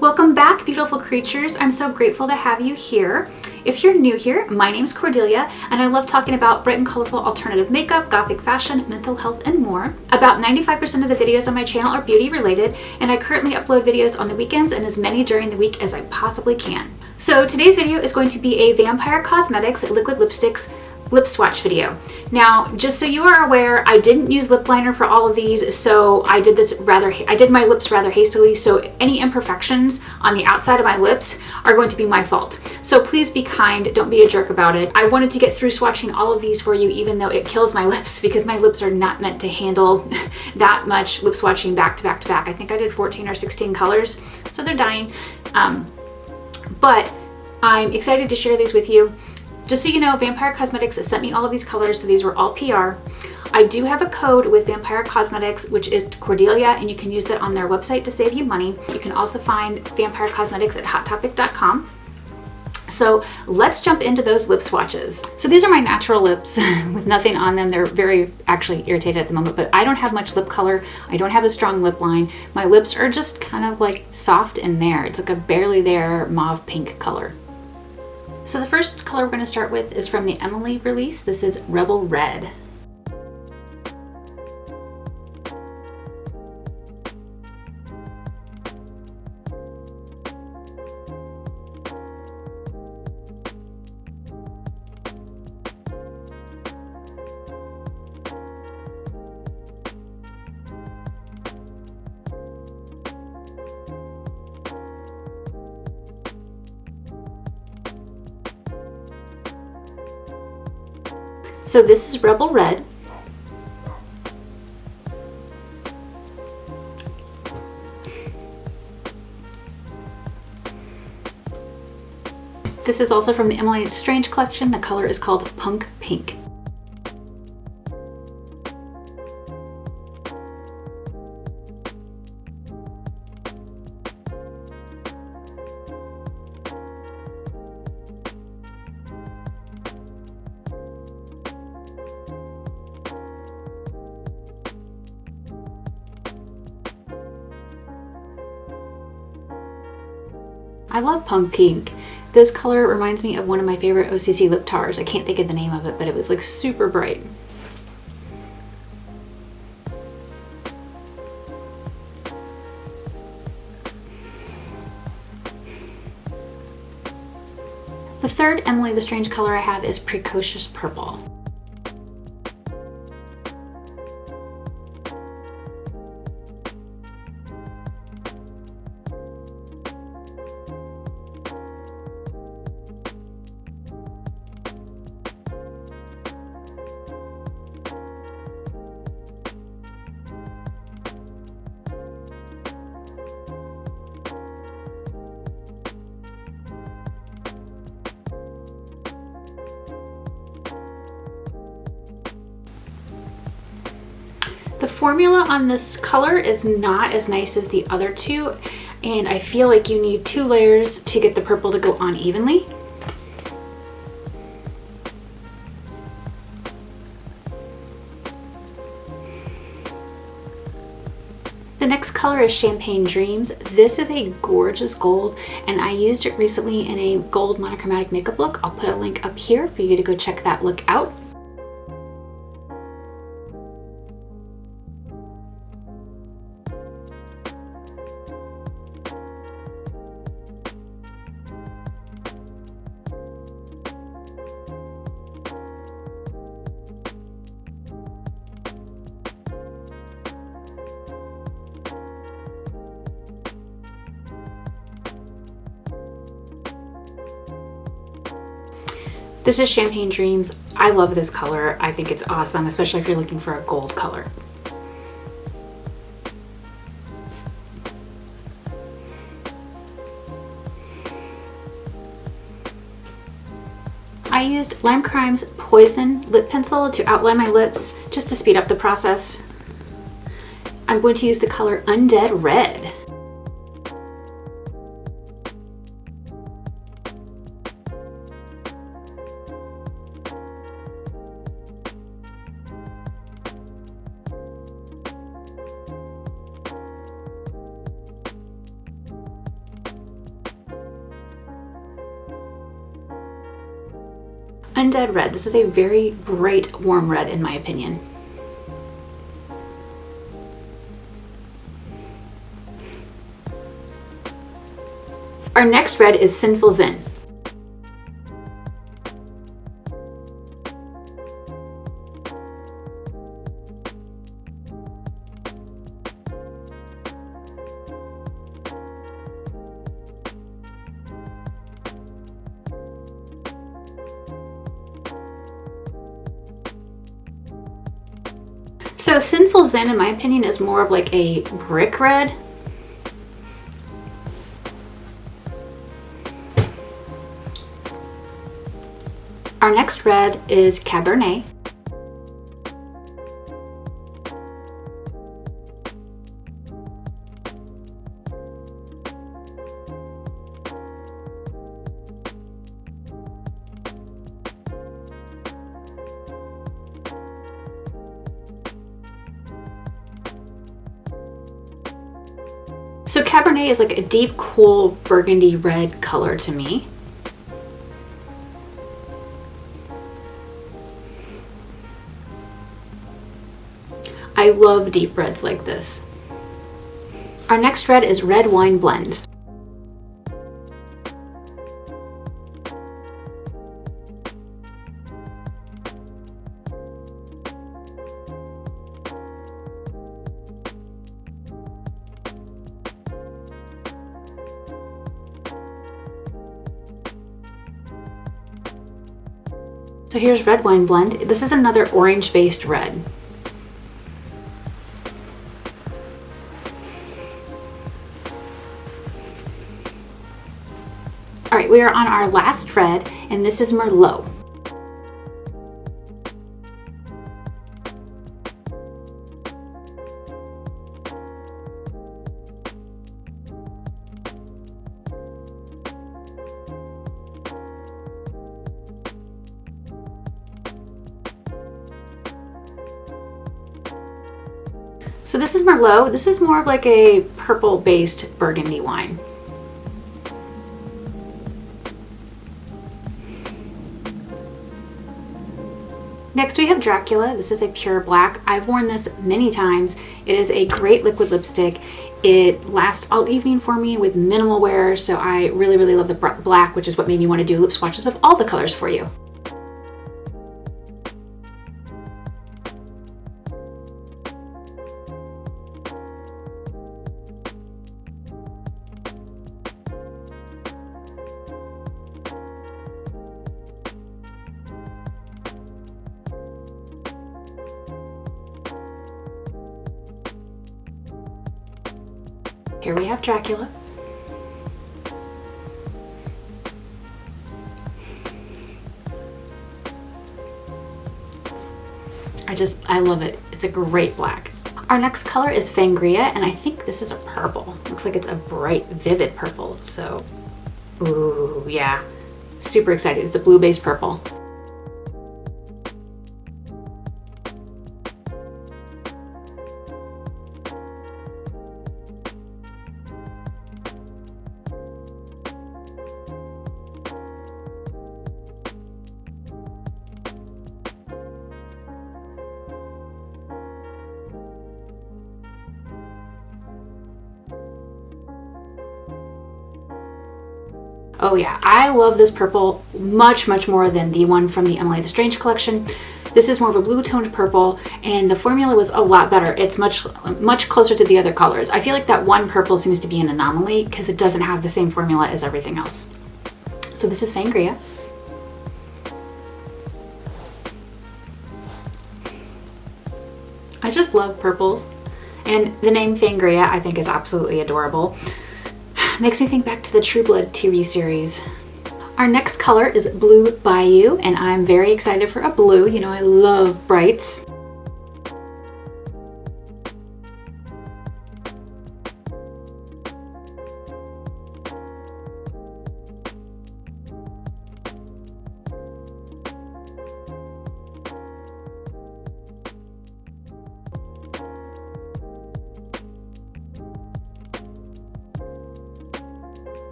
Welcome back, beautiful creatures. I'm so grateful to have you here. If you're new here, my name's Cordelia, and I love talking about bright and colorful alternative makeup, gothic fashion, mental health, and more. About 95% of the videos on my channel are beauty related, and I currently upload videos on the weekends and as many during the week as I possibly can. So today's video is going to be a Vampyre Cosmetics liquid lipsticks lip swatch video. Now, just so you are aware, I didn't use lip liner for all of these, so I did my lips rather hastily, so any imperfections on the outside of my lips are going to be my fault. So please be kind, don't be a jerk about it. I wanted to get through swatching all of these for you, even though it kills my lips, because my lips are not meant to handle that much lip swatching back to back to back. I think I did 14 or 16 colors, so they're dying. But I'm excited to share these with you. Just so you know, Vampyre Cosmetics has sent me all of these colors, so these were all PR. I do have a code with Vampyre Cosmetics, which is Cordelia, and you can use that on their website to save you money. You can also find Vampyre Cosmetics at hottopic.com. So let's jump into those lip swatches. So these are my natural lips with nothing on them. They're very actually irritated at the moment, but I don't have much lip color. I don't have a strong lip line. My lips are just kind of like soft in there. It's like a barely there mauve pink color. So the first color we're going to start with is from the Emily release. This is Rebel Red. So this is Rebel Red. This is also from the Emily Strange collection. The color is called Punk Pink. I love Punk Pink. This color reminds me of one of my favorite OCC lip tars. I can't think of the name of it, but it was like super bright. The third Emily the Strange color I have is Precocious Purple. The formula on this color is not as nice as the other two, and I feel like you need 2 layers to get the purple to go on evenly. The next color is Champagne Dreams. This is a gorgeous gold, and I used it recently in a gold monochromatic makeup look. I'll put a link up here for you to go check that look out. This is Champagne Dreams. I love this color. I think it's awesome, especially if you're looking for a gold color. I used Lime Crime's Poison lip pencil to outline my lips just to speed up the process. I'm going to use the color Undead Red. Undead Red. This is a very bright, warm red in my opinion. Our next red is Sinful Zin. So Sinful Zin, in my opinion, is more of like a brick red. Our next red is Cabernet. So Cabernet is like a deep, cool burgundy red color to me. I love deep reds like this. Our next red is Red Wine Blend. So here's Red Wine Blend. This is another orange-based red. All right, we are on our last red, and this is Merlot. So this is Merlot. This is more of like a purple-based burgundy wine. Next we have Dracula. This is a pure black. I've worn this many times. It is a great liquid lipstick. It lasts all evening for me with minimal wear, so I really, really love the black, which is what made me want to do lip swatches of all the colors for you. Here we have Dracula. I love it. It's a great black. Our next color is Fangria, and I think this is a purple. Looks like it's a bright, vivid purple. So, ooh, yeah. Super excited. It's a blue-based purple. Oh yeah, I love this purple much more than the one from the Emily the Strange collection. This is more of a blue toned purple, and the formula was a lot better. It's much closer to the other colors. I feel like that one purple seems to be an anomaly because it doesn't have the same formula as everything else. So this is Fangria. I just love purples, and the name Fangria I think is absolutely adorable. Makes me think back to the True Blood TV series. Our next color is Blue Bayou, and I'm very excited for a blue. You know, I love brights.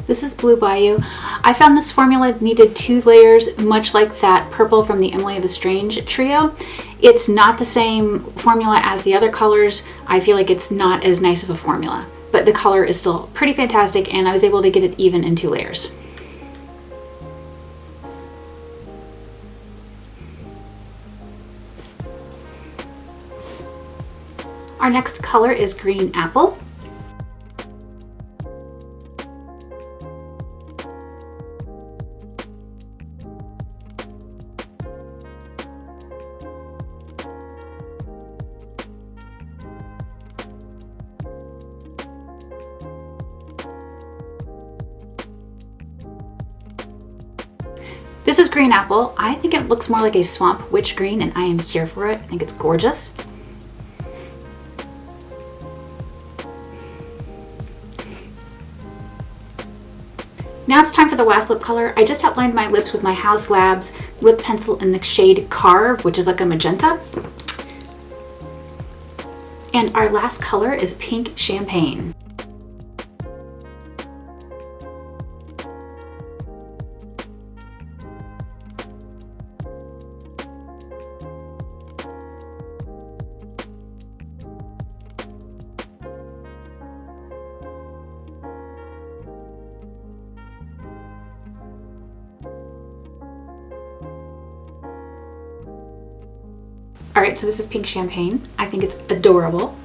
This is Blue Bayou. I found this formula needed 2 layers, much like that purple from the Emily the Strange trio. It's not the same formula as the other colors. I feel like it's not as nice of a formula, but the color is still pretty fantastic, and I was able to get it even in 2 layers. Our next color is Green Apple. This is Green Apple. I think it looks more like a swamp witch green, and I am here for it. I think it's gorgeous. Now it's time for the last lip color. I just outlined my lips with my House Labs lip pencil in the shade Carve, which is like a magenta. And our last color is Pink Champagne. All right, so this is Pink Champagne. I think it's adorable.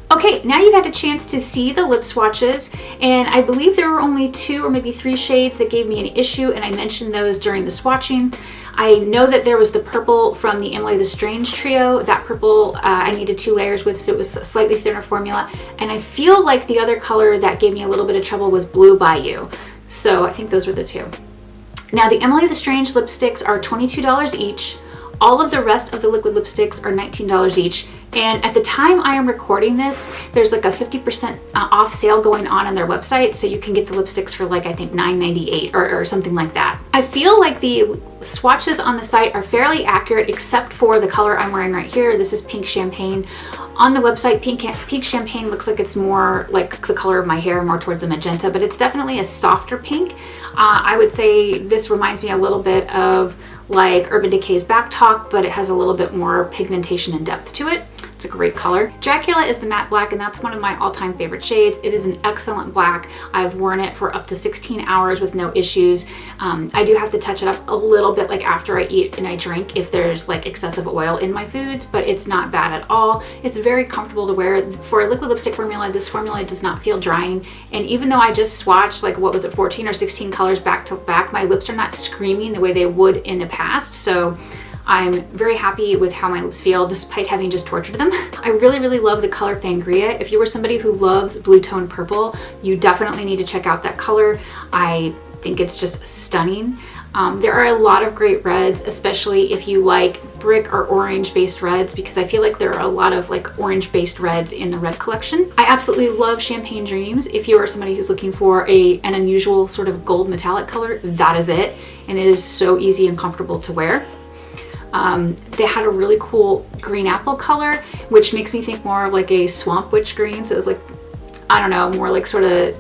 Okay, now you've had a chance to see the lip swatches, and I believe there were only 2 or maybe 3 shades that gave me an issue, and I mentioned those during the swatching. I know that there was the purple from the Emily the Strange trio. That purple I needed 2 layers with, so it was a slightly thinner formula. And I feel like the other color that gave me a little bit of trouble was Blue Bayou. So I think those were the 2. Now the Emily the Strange lipsticks are $22 each. All of the rest of the liquid lipsticks are $19 each. And at the time I am recording this, there's like a 50% off sale going on their website. So you can get the lipsticks for like, I think $9.98 or something like that. I feel like the swatches on the site are fairly accurate, except for the color I'm wearing right here. This is Pink Champagne. On the website, Pink Champagne looks like it's more like the color of my hair, more towards the magenta, but it's definitely a softer pink. I would say this reminds me a little bit of like Urban Decay's Backtalk, but it has a little bit more pigmentation and depth to it. It's a great color. Dracula is the matte black, and that's one of my all-time favorite shades. It is an excellent black. I've worn it for up to 16 hours with no issues. I do have to touch it up a little bit like after I eat and I drink if there's like excessive oil in my foods, but it's not bad at all. It's very comfortable to wear. For a liquid lipstick formula, this formula does not feel drying, and even though I just swatched like, what was it, 14 or 16 colors back to back, my lips are not screaming the way they would in the past. So I'm very happy with how my lips feel despite having just tortured them. I really, really love the color Fangria. If you were somebody who loves blue tone purple, you definitely need to check out that color. I think it's just stunning. There are a lot of great reds, especially if you like brick or orange based reds, because I feel like there are a lot of like orange based reds in the red collection. I absolutely love Champagne Dreams. If you are somebody who's looking for an unusual sort of gold metallic color, that is it. And it is so easy and comfortable to wear. They had a really cool green apple color, which makes me think more of like a swamp witch green. So it was like, I don't know, more like sort of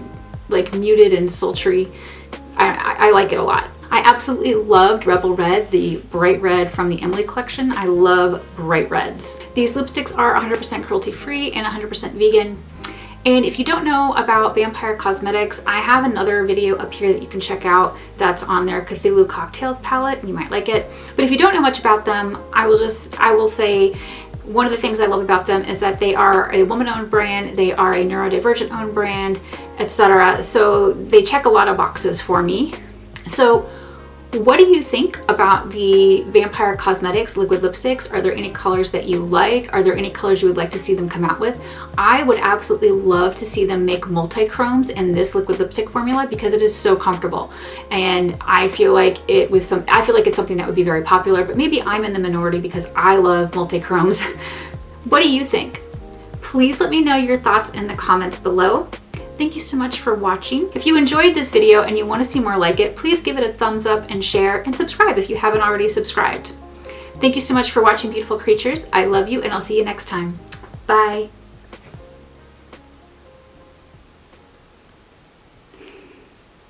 like muted and sultry. I like it a lot. I absolutely loved Rebel Red, the bright red from the Emily collection. I love bright reds. These lipsticks are 100% cruelty free and 100% vegan. And if you don't know about Vampyre Cosmetics, I have another video up here that you can check out that's on their Cthulhu Cocktails palette, and you might like it. But if you don't know much about them, I will say one of the things I love about them is that they are a woman-owned brand, they are a neurodivergent-owned brand, etc. So they check a lot of boxes for me. So what do you think about the Vampyre Cosmetics liquid lipsticks? Are there any colors that you like? Are there any colors you would like to see them come out with? I would absolutely love to see them make multi-chromes in this liquid lipstick formula because it is so comfortable. And I feel like it's something that would be very popular, but maybe I'm in the minority because I love multi-chromes. What do you think? Please let me know your thoughts in the comments below. Thank you so much for watching. If you enjoyed this video and you want to see more like it, please give it a thumbs up and share, and subscribe if you haven't already subscribed. Thank you so much for watching, beautiful creatures. I love you, and I'll see you next time. Bye.